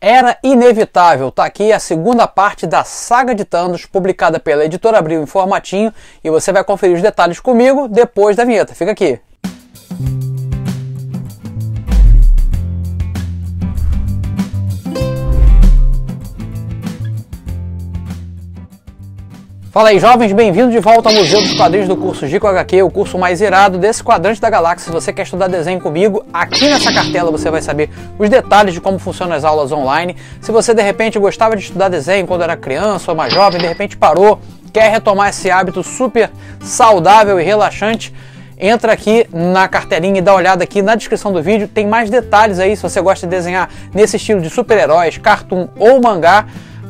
Era inevitável, tá aqui a segunda parte da saga de Thanos, publicada pela Editora Abril em formatinho, e você vai conferir os detalhes comigo depois da vinheta. Fica aqui. Fala aí, jovens, bem-vindos de volta ao Museu dos Quadrinhos do curso Gico HQ, o curso mais irado desse quadrante da galáxia. Se você quer estudar desenho comigo, aqui nessa cartela você vai saber os detalhes de como funcionam as aulas online. Se você de repente gostava de estudar desenho quando era criança ou mais jovem, de repente parou, quer retomar esse hábito super saudável e relaxante, entra aqui na cartelinha e dá uma olhada aqui na descrição do vídeo. Tem mais detalhes aí se você gosta de desenhar nesse estilo de super-heróis, cartoon ou mangá.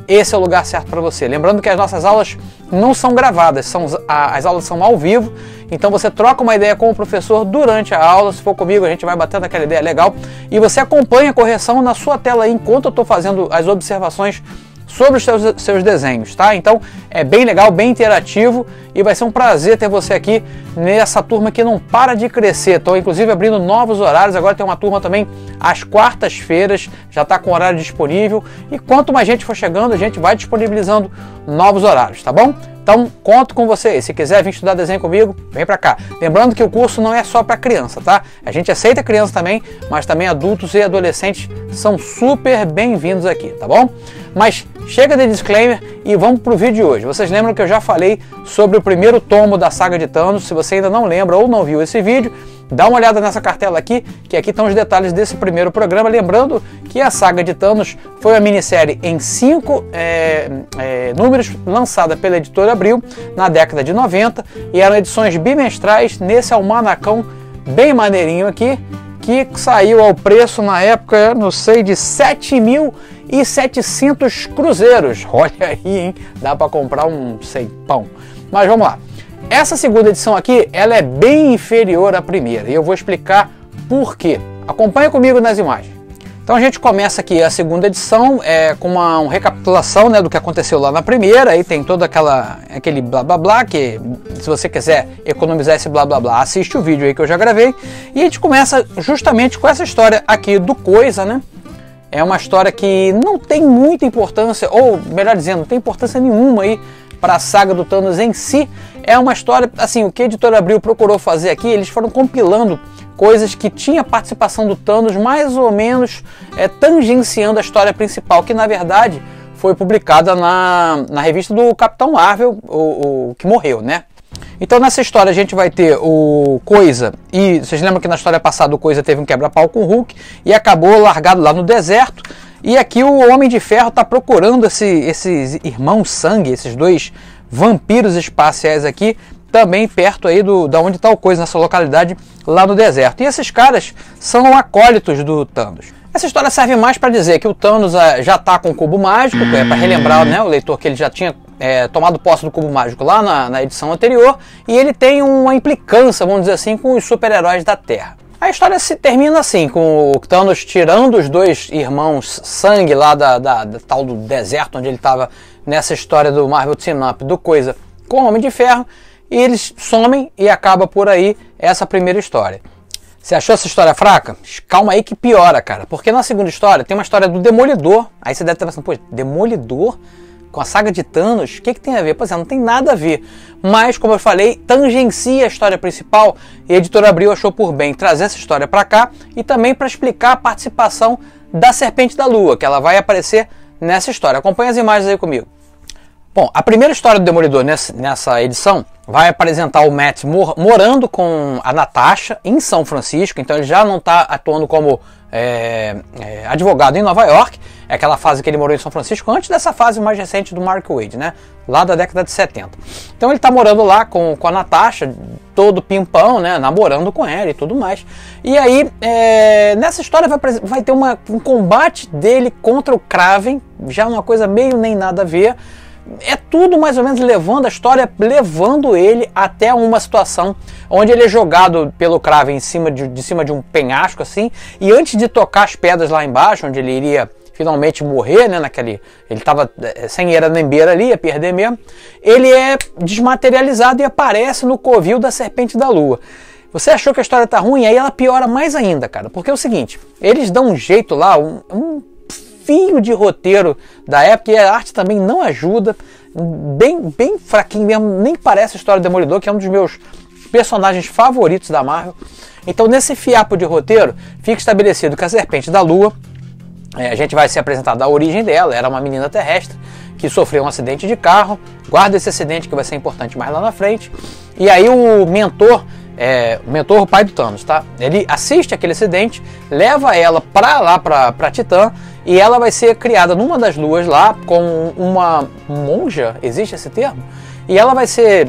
Esse é o lugar certo para você. Lembrando que as nossas aulas não são gravadas, as aulas são ao vivo, então você troca uma ideia com o professor durante a aula. Se for comigo, a gente vai batendo aquela ideia legal e você acompanha a correção na sua tela aí enquanto eu estou fazendo as observações sobre os seus desenhos, tá? Então é bem legal, bem interativo e vai ser um prazer ter você aqui nessa turma que não para de crescer. Estou inclusive abrindo novos horários, agora tem uma turma também às quartas-feiras, já está com horário disponível e quanto mais gente for chegando, a gente vai disponibilizando novos horários, tá bom? Então conto com você, se quiser vir estudar desenho comigo, vem pra cá. Lembrando que o curso não é só para criança, tá? A gente aceita criança também, mas também adultos e adolescentes são super bem-vindos aqui, tá bom? Mas chega de disclaimer e vamos pro vídeo de hoje. Vocês lembram que eu já falei sobre o primeiro tomo da saga de Thanos? Se você ainda não lembra ou não viu esse vídeo, dá uma olhada nessa cartela aqui, que aqui estão os detalhes desse primeiro programa. Lembrando que a saga de Thanos foi uma minissérie em 5 números, lançada pela Editora Abril na década de 90, e eram edições bimestrais nesse almanacão bem maneirinho aqui, que saiu ao preço na época, não sei, de 7.700 cruzeiros. Olha aí, hein? Dá para comprar um pão. Mas vamos lá. Essa segunda edição aqui, ela é bem inferior à primeira e eu vou explicar por quê. Acompanha comigo nas imagens. Então a gente começa aqui a segunda edição com uma recapitulação, né, do que aconteceu lá na primeira. Aí tem todo aquele blá blá blá, que se você quiser economizar esse blá blá blá, assiste o vídeo aí que eu já gravei. E a gente começa justamente com essa história aqui do Coisa, né? É uma história que não tem muita importância, ou melhor dizendo, não tem importância nenhuma aí para a saga do Thanos em si. É uma história, assim, o que a Editora Abril procurou fazer aqui, eles foram compilando coisas que tinha participação do Thanos, mais ou menos tangenciando a história principal, que na verdade foi publicada na revista do Capitão Marvel, o que morreu, né? Então nessa história a gente vai ter o Coisa, e vocês lembram que na história passada o Coisa teve um quebra-pau com o Hulk e acabou largado lá no deserto, e aqui o Homem de Ferro está procurando esses irmãos sangue, esses dois vampiros espaciais aqui, também perto aí da onde está o Coisa, nessa localidade lá no deserto. E esses caras são acólitos do Thanos. Essa história serve mais para dizer que o Thanos já está com o cubo mágico, para relembrar, né, o leitor que ele já tinha tomado posse do cubo mágico lá na edição anterior, e ele tem uma implicância, vamos dizer assim, com os super-heróis da Terra. A história se termina assim, com o Thanos tirando os dois irmãos sangue lá da tal do deserto, onde ele estava nessa história do Marvel Team Up, do Coisa com o Homem de Ferro, e eles somem e acaba por aí essa primeira história. Você achou essa história fraca? Calma aí que piora, cara, porque na segunda história tem uma história do Demolidor. Aí você deve estar pensando, pô, Demolidor com a saga de Thanos, o que tem a ver? Pois é, não tem nada a ver, mas como eu falei, tangencia a história principal, e a Editora Abril achou por bem trazer essa história para cá e também para explicar a participação da Serpente da Lua, que ela vai aparecer nessa história. Acompanha as imagens aí comigo. Bom, a primeira história do Demolidor nessa edição vai apresentar o Matt morando com a Natasha em São Francisco, então ele já não está atuando como advogado em Nova York. É aquela fase que ele morou em São Francisco, antes dessa fase mais recente do Mark Waid, né? Lá da década de 70. Então ele está morando lá com a Natasha, todo pimpão, né? Namorando com ela e tudo mais. E aí, nessa história vai ter um combate dele contra o Kraven, já uma coisa meio nem nada a ver. É tudo mais ou menos levando a história, levando ele até uma situação onde ele é jogado pelo Kraven de cima de um penhasco assim, e antes de tocar as pedras lá embaixo, onde ele iria finalmente morrer, né, ele estava sem era nem beira ali, ia perder mesmo, ele é desmaterializado e aparece no covil da Serpente da Lua. Você achou que a história tá ruim, aí ela piora mais ainda, cara, porque é o seguinte, eles dão um jeito lá, um desafio de roteiro da época, e a arte também não ajuda, bem fraquinho mesmo, nem parece a história do Demolidor, que é um dos meus personagens favoritos da Marvel. Então nesse fiapo de roteiro fica estabelecido que a Serpente da Lua, a gente vai ser apresentado a origem dela, era uma menina terrestre que sofreu um acidente de carro, guarda esse acidente que vai ser importante mais lá na frente, e aí o mentor, o pai do Thanos, tá? Ele assiste aquele acidente, leva ela pra lá, pra Titã, e ela vai ser criada numa das luas lá com uma monja, existe esse termo? E ela vai ser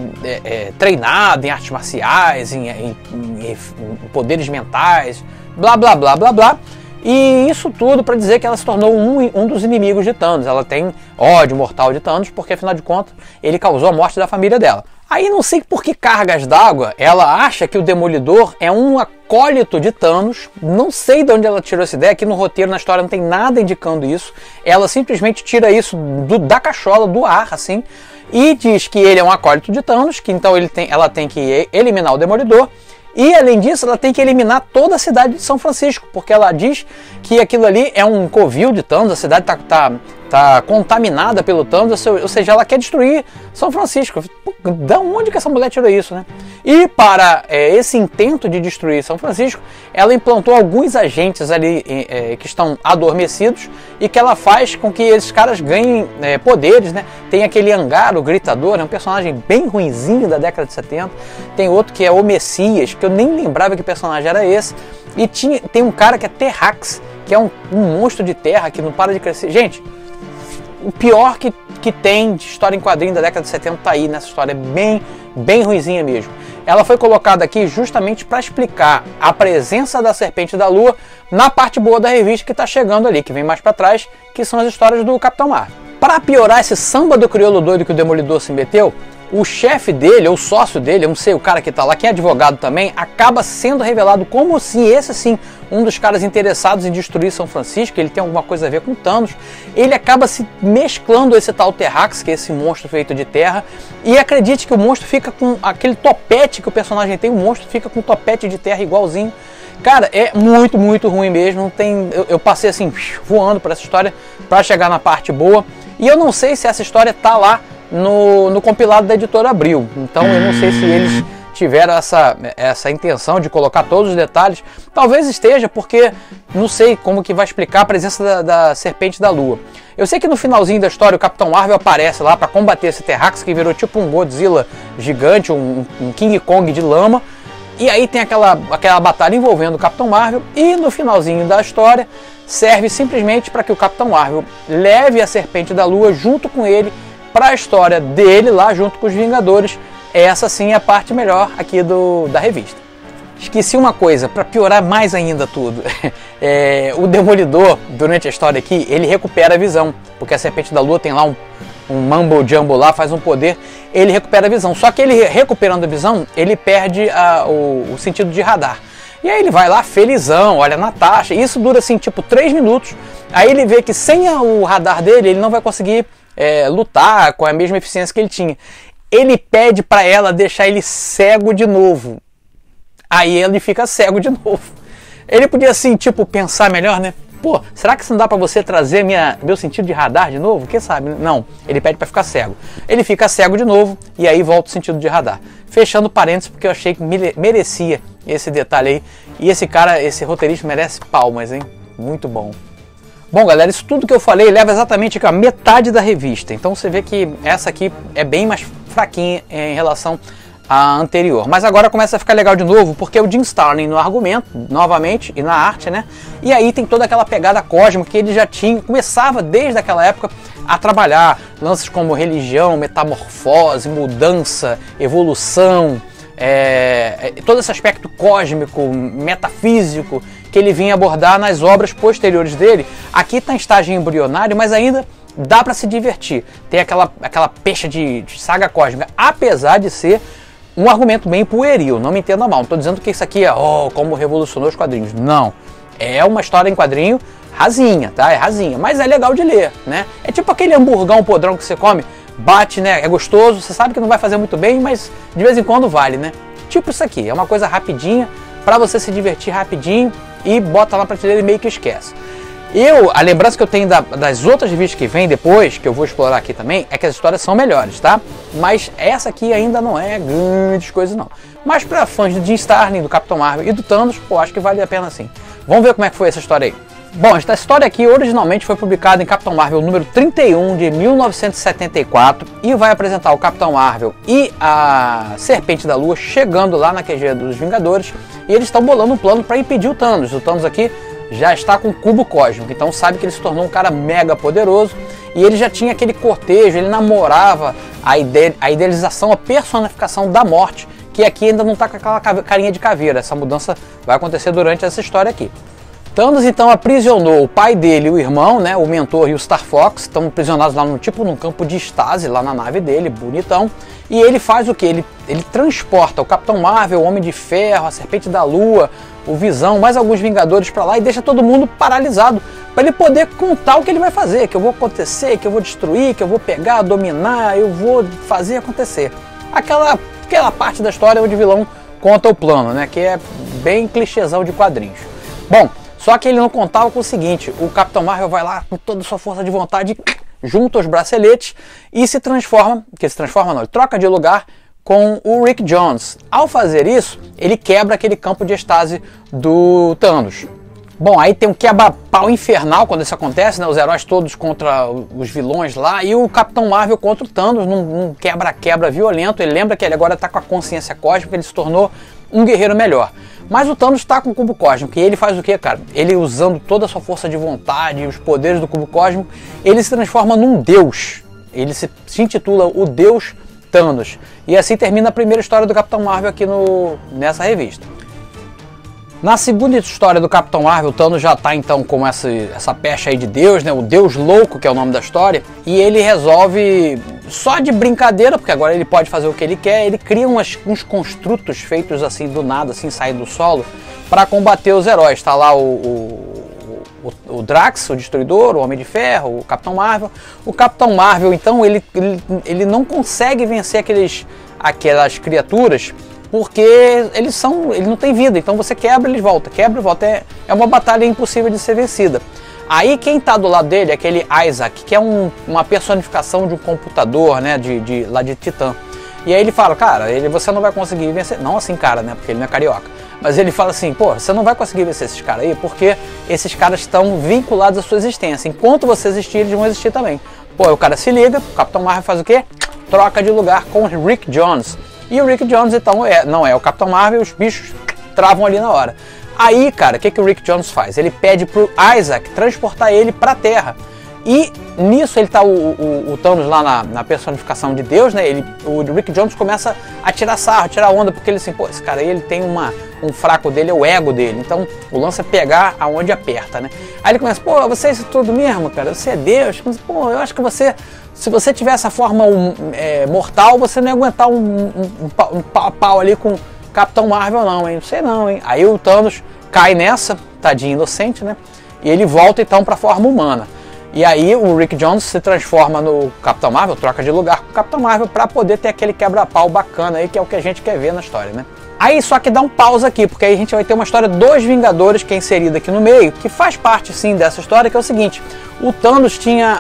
treinada em artes marciais, em poderes mentais, blá blá blá blá blá. E isso tudo para dizer que ela se tornou um dos inimigos de Thanos. Ela tem ódio mortal de Thanos, porque afinal de contas ele causou a morte da família dela. Aí não sei por que cargas d'água ela acha que o Demolidor é um acólito de Thanos. Não sei de onde ela tirou essa ideia, aqui no roteiro, na história, não tem nada indicando isso. Ela simplesmente tira isso da cachola, do ar, assim, e diz que ele é um acólito de Thanos, que então ela tem que eliminar o Demolidor. E além disso, ela tem que eliminar toda a cidade de São Francisco, porque ela diz que aquilo ali é um covil de Thanos, a cidade tá contaminada pelo Thanos, ou seja, ela quer destruir São Francisco. Da onde que essa mulher tirou isso, né? E para esse intento de destruir São Francisco, ela implantou alguns agentes ali que estão adormecidos e que ela faz com que esses caras ganhem poderes, né? Tem aquele Angar, o Gritador, é um personagem bem ruinzinho da década de 70. Tem outro que é o Messias, que eu nem lembrava que personagem era esse. E tem um cara que é Terrax, que é um monstro de terra que não para de crescer. Gente, o pior que tem de história em quadrinho da década de 70 tá aí nessa história, bem ruinzinha mesmo. Ela foi colocada aqui justamente para explicar a presença da Serpente da Lua na parte boa da revista que está chegando ali, que vem mais para trás, que são as histórias do Capitão Marvel. Para piorar esse samba do crioulo doido que o Demolidor se meteu, o chefe dele, ou o sócio dele, eu não sei, o cara que tá lá, que é advogado também, acaba sendo revelado como se esse sim, um dos caras interessados em destruir São Francisco, ele tem alguma coisa a ver com Thanos. Ele acaba se mesclando esse tal Terrax, que é esse monstro feito de terra, e acredite que o monstro fica com aquele topete que o personagem tem, o monstro fica com um topete de terra igualzinho. Cara, é muito ruim mesmo. Eu passei assim, voando por essa história para chegar na parte boa, e eu não sei se essa história tá lá no compilado da Editora Abril, então eu não sei se eles tiveram essa intenção de colocar todos os detalhes. Talvez esteja, porque não sei como que vai explicar a presença da Serpente da Lua. Eu sei que no finalzinho da história o Capitão Marvel aparece lá para combater esse Terrax, que virou tipo um Godzilla gigante, um King Kong de lama, e aí tem aquela batalha envolvendo o Capitão Marvel, e no finalzinho da história serve simplesmente para que o Capitão Marvel leve a Serpente da Lua junto com ele para a história dele lá junto com os Vingadores. Essa sim é a parte melhor aqui da revista. Esqueci uma coisa, para piorar mais ainda tudo. O Demolidor, durante a história aqui, ele recupera a visão, porque a Serpente da Lua tem lá um Mumbo Jumbo lá, faz um poder, ele recupera a visão. Só que ele recuperando a visão, ele perde o sentido de radar. E aí ele vai lá felizão, olha a Natasha, e isso dura assim tipo 3 minutos. Aí ele vê que sem o radar dele, ele não vai conseguir lutar com a mesma eficiência que ele tinha. Ele pede para ela deixar ele cego de novo. Aí ele fica cego de novo. Ele podia assim, tipo, pensar melhor, né? Pô, será que isso não dá para você trazer meu sentido de radar de novo? Quem sabe? Não, ele pede para ficar cego. Ele fica cego de novo e aí volta o sentido de radar. Fechando parênteses, porque eu achei que merecia esse detalhe aí. E esse cara, esse roteirista merece palmas, hein? Muito bom. Bom, galera, isso tudo que eu falei leva exatamente a metade da revista. Então você vê que essa aqui é bem mais fraquinha em relação à anterior. Mas agora começa a ficar legal de novo, porque o Jim Starlin no argumento, novamente, e na arte, né? E aí tem toda aquela pegada cósmica que ele já começava desde aquela época a trabalhar. Lances como religião, metamorfose, mudança, evolução, todo esse aspecto cósmico, metafísico, que ele vinha abordar nas obras posteriores dele. Aqui está em estágio embrionário, mas ainda dá para se divertir. Tem aquela pecha de saga cósmica, apesar de ser um argumento bem pueril, não me entenda mal. Não estou dizendo que isso aqui é como revolucionou os quadrinhos. Não. É uma história em quadrinho rasinha, tá? É rasinha, mas é legal de ler, né? É tipo aquele hamburgão podrão que você come, bate, né? É gostoso, você sabe que não vai fazer muito bem, mas de vez em quando vale, né? Tipo isso aqui, é uma coisa rapidinha, para você se divertir rapidinho, e bota lá na prateleira e meio que esquece. A lembrança que eu tenho das outras revistas que vem depois, que eu vou explorar aqui também, é que as histórias são melhores, tá? Mas essa aqui ainda não é grandes coisas não. Mas para fãs do Jim Starlin, do Capitão Marvel e do Thanos, pô, acho que vale a pena sim. Vamos ver como é que foi essa história aí. Bom, esta história aqui originalmente foi publicada em Capitão Marvel número 31 de 1974 e vai apresentar o Capitão Marvel e a Serpente da Lua chegando lá na QG dos Vingadores, e eles estão bolando um plano para impedir o Thanos. O Thanos aqui já está com o cubo cósmico, então sabe que ele se tornou um cara mega poderoso, e ele já tinha aquele cortejo, ele namorava a idealização, a personificação da morte, que aqui ainda não está com aquela carinha de caveira. Essa mudança vai acontecer durante essa história aqui. Thanos então aprisionou o pai dele e o irmão, né, o Mentor e o Star Fox, estão aprisionados lá num campo de estase, lá na nave dele, bonitão. E ele faz o que? Ele transporta o Capitão Marvel, o Homem de Ferro, a Serpente da Lua, o Visão, mais alguns Vingadores para lá e deixa todo mundo paralisado, para ele poder contar o que ele vai fazer, que eu vou acontecer, que eu vou destruir, que eu vou pegar, dominar, eu vou fazer acontecer. Aquela parte da história onde o vilão conta o plano, né, que é bem clichêzão de quadrinhos. Bom, só que ele não contava com o seguinte: o Capitão Marvel vai lá com toda a sua força de vontade, junta os braceletes e ele troca de lugar com o Rick Jones. Ao fazer isso, ele quebra aquele campo de estase do Thanos. Bom, aí tem um quebra-pau infernal quando isso acontece, né? Os heróis todos contra os vilões lá e o Capitão Marvel contra o Thanos, num quebra-quebra violento. Ele lembra que ele agora está com a consciência cósmica, ele se tornou um guerreiro melhor. Mas o Thanos está com o cubo cósmico e ele faz o que, cara? Ele, usando toda a sua força de vontade e os poderes do cubo cósmico, ele se transforma num deus. Ele se intitula o Deus Thanos. E assim termina a primeira história do Capitão Marvel aqui nessa revista. Na segunda história do Capitão Marvel, o Thanos já está então com essa pecha aí de Deus, né? O Deus Louco, que é o nome da história, e ele resolve, só de brincadeira, porque agora ele pode fazer o que ele quer, ele cria uns construtos feitos assim do nada, assim, saindo do solo, para combater os heróis. Está lá o Drax, o Destruidor, o Homem de Ferro, o Capitão Marvel. O Capitão Marvel, então, ele não consegue vencer aquelas criaturas, porque ele não tem vida, então você quebra, eles voltam, quebra e volta. É uma batalha impossível de ser vencida. Aí quem está do lado dele é aquele Isaac, que é uma personificação de um computador, né, lá de Titã. E aí ele fala, cara, você não vai conseguir vencer, não assim cara, né, porque ele não é carioca, mas ele fala assim, pô, você não vai conseguir vencer esses caras aí, porque esses caras estão vinculados à sua existência, enquanto você existir, eles vão existir também. Pô, aí o cara se liga, o Capitão Marvel faz o quê? Troca de lugar com o Rick Jones. E o Rick Jones, então, não é o Capitão Marvel, os bichos travam ali na hora. Aí, cara, o que o Rick Jones faz? Ele pede pro Isaac transportar ele pra Terra. E nisso ele tá o Thanos lá na personificação de Deus, né? O Rick Jones começa a tirar sarro, a tirar onda, porque ele assim, pô, esse cara aí, ele tem um fraco dele, é o ego dele. Então o lance é pegar aonde aperta, né? Aí ele começa, pô, você é isso tudo mesmo, cara? Você é Deus? Pô, eu acho que se você tiver essa forma mortal, você não ia aguentar um pau a pau ali com Capitão Marvel não, hein? Não sei não, hein? Aí o Thanos cai nessa, tadinho inocente, né? E ele volta então pra forma humana. E aí o Rick Jones se transforma no Capitão Marvel, troca de lugar com o Capitão Marvel para poder ter aquele quebra-pau bacana aí, que é o que a gente quer ver na história, né? Aí só que dá um pausa aqui, porque aí a gente vai ter uma história dos Vingadores que é inserida aqui no meio, que faz parte sim dessa história, que é o seguinte: o Thanos tinha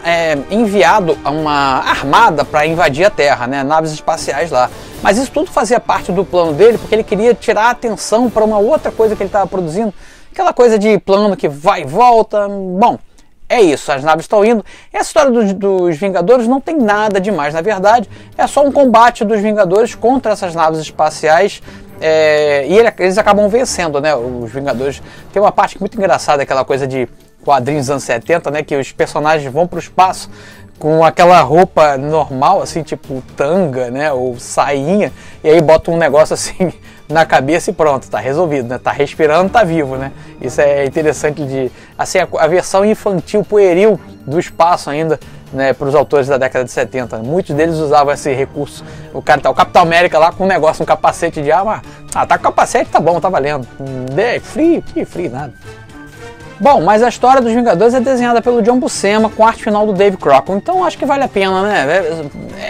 enviado uma armada para invadir a Terra, né? Naves espaciais lá. Mas isso tudo fazia parte do plano dele, porque ele queria tirar a atenção para uma outra coisa que ele estava produzindo, aquela coisa de plano que vai e volta. Bom, é isso, as naves estão indo. Essa história dos Vingadores não tem nada demais, na verdade. É só um combate dos Vingadores contra essas naves espaciais. E eles acabam vencendo, né? Os Vingadores. Tem uma parte muito engraçada, aquela coisa de quadrinhos dos anos 70, né? Que os personagens vão para o espaço com aquela roupa normal, assim, tipo tanga, né? Ou sainha. E aí botam um negócio assim na cabeça e pronto, tá resolvido, né? Tá respirando, tá vivo, né? Isso é interessante assim, a versão infantil, pueril do espaço ainda, né, para os autores da década de 70. Muitos deles usavam esse recurso. O Capitão América lá com um negócio, um capacete de arma. Tá com capacete, tá bom, tá valendo. Frio, que frio, nada. Bom, mas a história dos Vingadores é desenhada pelo John Buscema com a arte final do Dave Crockett, então acho que vale a pena, né?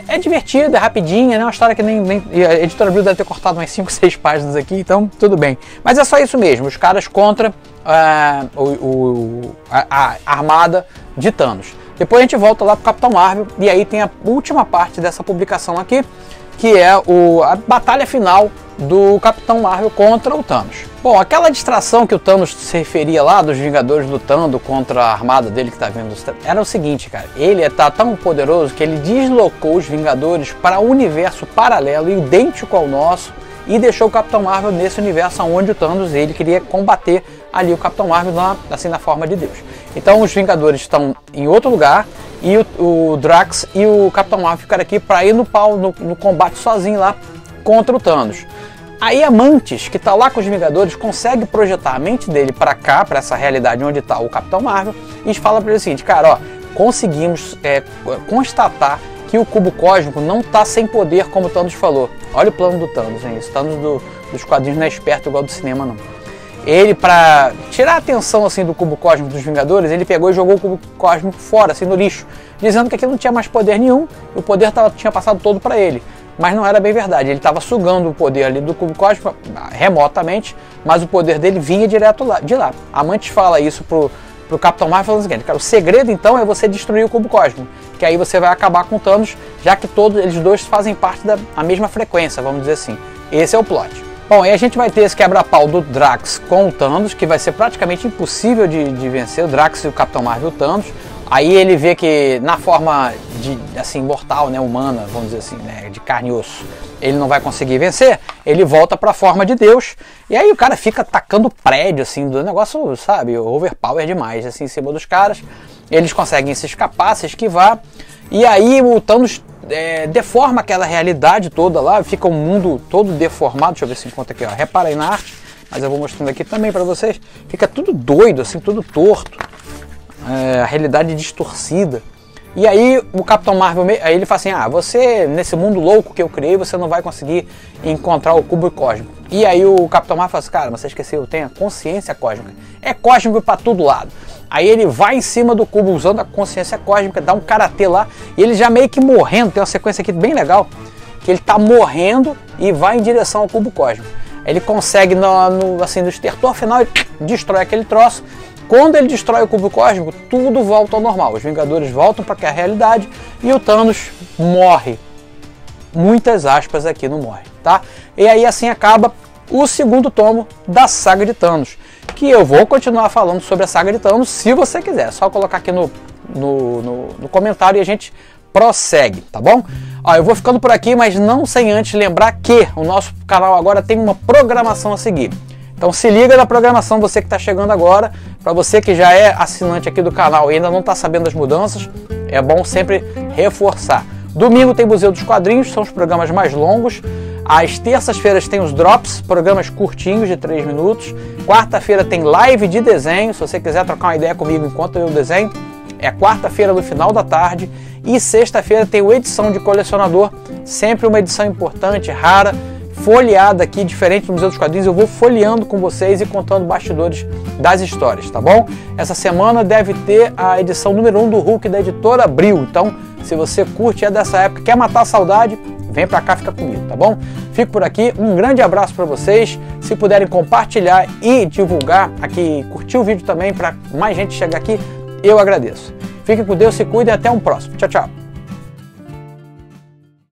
É divertido, é rapidinha, né? Uma história que nem a Editora Abril deve ter cortado umas 5, 6 páginas aqui, então tudo bem. Mas é só isso mesmo, os caras contra a armada de Thanos. Depois a gente volta lá pro Capitão Marvel e aí tem a última parte dessa publicação aqui, que é a batalha final do Capitão Marvel contra o Thanos. Bom, aquela distração que o Thanos se referia lá, dos Vingadores lutando contra a armada dele que tá vindo, era o seguinte, cara, ele tá tão poderoso que ele deslocou os Vingadores para um universo paralelo, idêntico ao nosso, e deixou o Capitão Marvel nesse universo onde o Thanos, ele queria combater ali o Capitão Marvel assim, na forma de Deus. Então os Vingadores estão em outro lugar, e o Drax e o Capitão Marvel ficaram aqui para ir no combate sozinho lá contra o Thanos. Aí a Mantis, que está lá com os Vingadores, consegue projetar a mente dele para cá, para essa realidade onde está o Capitão Marvel, e fala para ele o seguinte, cara, ó, conseguimos constatar que o cubo cósmico não está sem poder, como o Thanos falou. Olha o plano do Thanos, hein? Esse Thanos dos quadrinhos não é esperto igual do cinema, não. Ele, para tirar a atenção assim, do cubo cósmico dos Vingadores, ele pegou e jogou o cubo cósmico fora, assim, no lixo, dizendo que aquilo não tinha mais poder nenhum, e o poder tinha passado todo para ele. Mas não era bem verdade, ele estava sugando o poder ali do cubo cósmico remotamente, mas o poder dele vinha direto de lá. A Mantis fala isso pro Capitão Marvel, falando o seguinte, cara, o segredo então é você destruir o cubo cósmico, que aí você vai acabar com o Thanos, já que eles dois fazem parte da mesma frequência, vamos dizer assim. Esse é o plot. Bom, aí a gente vai ter esse quebra-pau do Drax com o Thanos, que vai ser praticamente impossível de vencer, o Drax e o Capitão Marvel e o Thanos. Aí ele vê que na forma assim, mortal, né, humana, vamos dizer assim, né, de carne e osso, ele não vai conseguir vencer, ele volta para a forma de Deus, e aí o cara fica atacando prédio, assim, do negócio, sabe, overpower demais, assim, em cima dos caras. Eles conseguem se escapar, se esquivar, e aí o Thanos deforma aquela realidade toda lá, fica um mundo todo deformado. Deixa eu ver se encontra aqui, ó, repara aí na arte, mas eu vou mostrando aqui também para vocês, fica tudo doido, assim, tudo torto. A realidade distorcida. E aí o Capitão Marvel, aí ele fala assim, você, nesse mundo louco que eu criei, você não vai conseguir encontrar o cubo cósmico. E aí o Capitão Marvel fala assim, cara, mas você esqueceu, eu tenho a consciência cósmica. É cósmico para todo lado. Aí ele vai em cima do cubo usando a consciência cósmica, dá um karatê lá, e ele já meio que morrendo, tem uma sequência aqui bem legal, que ele tá morrendo e vai em direção ao cubo cósmico. Ele consegue, assim, no estertor final, ele destrói aquele troço. Quando ele destrói o cubo cósmico, tudo volta ao normal. Os Vingadores voltam para a realidade e o Thanos morre. Muitas aspas aqui no morre, tá? E aí assim acaba o segundo tomo da saga de Thanos, que eu vou continuar falando sobre a saga de Thanos se você quiser. É só colocar aqui no comentário e a gente prossegue, tá bom? Ó, eu vou ficando por aqui, mas não sem antes lembrar que o nosso canal agora tem uma programação a seguir. Então se liga na programação, você que está chegando agora, para você que já é assinante aqui do canal e ainda não está sabendo das mudanças, é bom sempre reforçar. Domingo tem Museu dos Quadrinhos, são os programas mais longos. Às terças-feiras tem os Drops, programas curtinhos de 3 minutos. Quarta-feira tem live de desenho, se você quiser trocar uma ideia comigo enquanto eu desenho, é quarta-feira no final da tarde. E sexta-feira tem o Edição de Colecionador, sempre uma edição importante, rara, folheada aqui, diferente do Museu dos Quadrinhos. Eu vou folheando com vocês e contando bastidores das histórias, tá bom? Essa semana deve ter a edição número 1 do Hulk da Editora Abril. Então, se você curte, é dessa época, quer matar a saudade, vem pra cá, fica comigo, tá bom? Fico por aqui, um grande abraço para vocês. Se puderem compartilhar e divulgar aqui, curtir o vídeo também para mais gente chegar aqui, eu agradeço. Fiquem com Deus, se cuidem, até um próximo. Tchau, tchau.